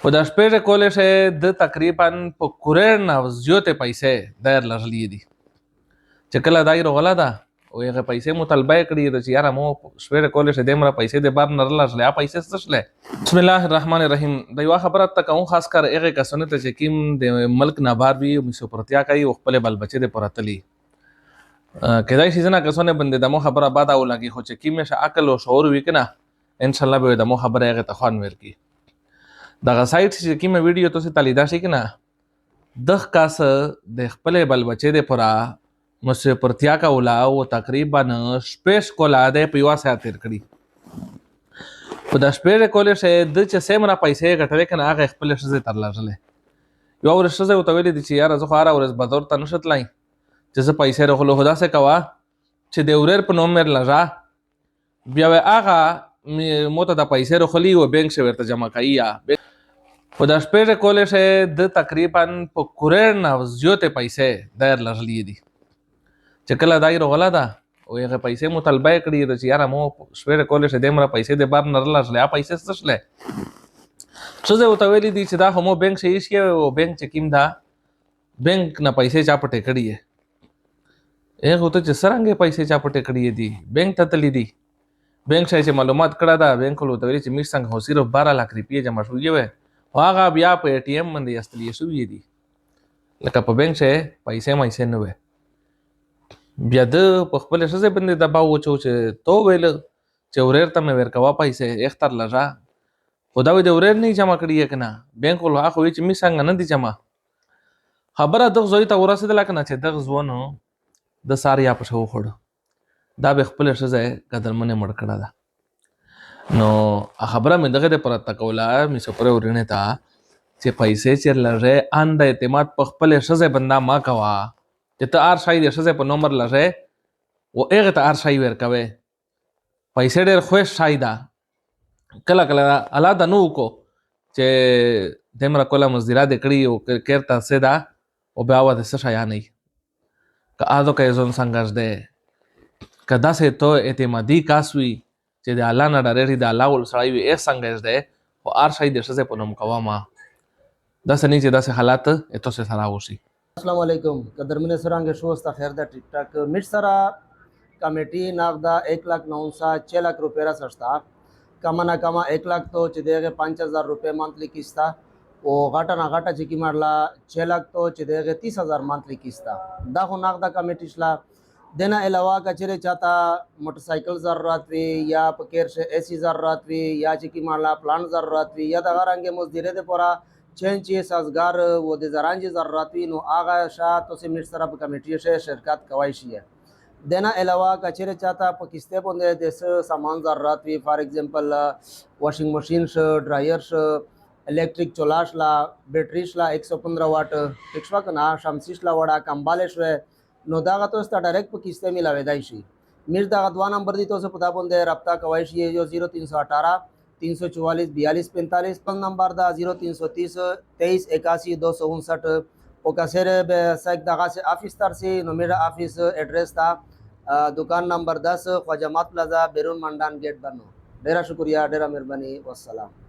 په د شپې کولې شه د تقریبا په کوریر نه زیاتې پیسې دایر لرلې دي چې کله دای غلا ده او هغه پیسې مطالبه کړې د چې یاره مو شپې کولې شه دمره پیسې د بار نه لرلې پیسې څه شله. بسم الله الرحمن الرحیم. د یو خبره تکو خاص کر هغه کسونه ته چې کیم د ملک نه بار وي او مسوپرتیا کوي او خپل بل بچي د پراتلی کدای شي نه کسونه بندې د مو خبره بعد او لګي خو چې کیم شه عقل او شعور وکنه ان شاء الله به د مو خبره هغه ته خوان ورکی. دغه سایت چې کیمه ویډیو تاسو ته لیدا شي کنه د کاس د خپل بل بچی د پورا مسپرتیا کا ولا او تقریبا سپیس کولا د پیوا سره تیر کړی په د شپې کولې شه د چې سیمره پیسې غټلې کنه هغه خپل شزه تر لږله یو ورشزه او تویل دي چې یار زه خو را ورځ بدور ته نشتلای چې زه پیسې رغلو خدا سه کوا چې د وریر په نوم مر لږه بیا هغه موته د پیسې رخلی او بانک شه ورته جمع کاییا په د شپې کولې شه د تقریبا په کوریر نه زیاتې پیسې دایر لرلې دي چې کله دای غلا ده او هغه پیسې مطالبه کړې د چې یاره مو شپې کولې شه دمره پیسې د بار نه لرلې پیسې څه شله څه زه وتویل دي چې دا همو بانک شي شي او بانک چې کیم دا بانک نه پیسې چا پټه کړې هغه ته چې سرنګ پیسې چا پټه کړې دي بانک ته تللی دي بانک چې معلومات کړه دا بانک له تویل چې می څنګه هو صرف 12 لک روپیه جمع شوې وي هغه بیا په ای ټی ایم باندې استلې شوې دي لکه په بانک شه پیسې مې نه وي بیا د په خپل شزه باندې دباو وچو چې تو ویل چې وریر ته مې ورکوا پیسې اختر لږه خدا دې وریر نه جمع کړی کنه بانک له هغه چې می څنګه نه دي جمع خبره د زوی ته ورسېدل کنه چې د غزونو د ساریا په شو خړ دا به خپل شزه قدرمنه مړ کړه ده نو خبره مې دغه پر تکولا مې سپره ورنه تا چې پیسې چیر لږه ان د اعتماد په خپل شزه بندا ما کوا چې ته ار شای د شزه په نمبر لږه او هغه ته ار شای ور کوي پیسې ډېر خوښ شای دا کله کله الاده نو کو چې دمر کوله مزدورا د کړی او کېرتا سدا او بیا و د څه شای نه که اځو کې زون څنګه ده کدا سه ته اعتمادي کاسوي چې د الله نه ډارېږي د الله ول سړی وي ایس څنګه ده او ار شای د شزه په نوم کوا ما دا سني چې دا سه حالات اته سره وشي. السلام علیکم قدرمن سرانګ شو است خیر دا ټیک ټاک مټ سره کمیټي ناغدا 1,09,6 लाख रुपये را سرستا کما نا کما 1 लाख تو چې دغه 5000 روپے منتلی کیستا او غاټه نا غاټه چې کی مارلا 6 लाख تو چې دغه 30000 منتلی کیستا دا خو ناغدا کمیټي شلا دینا علاوه کچره چاته موټرسایکل ضرورت وی یا پکیر سے ایسی ضرورت وی یا چې کی مارلا پلان ضرورت وی یا د غرانګه مزدیره د پورا چنچ سازگار و د زرانج ضرورت وی نو آغا شاه تو سے مر سره کمیټي شه شرکت کوي شي دینا علاوه کچره چاته پکسته باندې د سامان ضرورت وی فار ایگزامپل واشنگ ماشین ش ډرایر ش الیکټریک چولاش لا بیټری لا 115 واٹ ټکشوا کنا شمسیش لا وړا کمبالش نو دا غته ست ډایرکټ په کیسته ملاوي دی شي میر دا غدوا نمبر دی تو پتا باندې رابطہ کوي شي جو 0318 344 42 45 نمبر دا 0330 23 81 259 او کسر به سایک دغه سے آفس تر سے نو میرا آفس ایڈریس تھا دکان نمبر 10 خواجہ مات پلازا بیرون منڈان گیٹ بنو ډیر شکریہ ډیر مهرباني والسلام.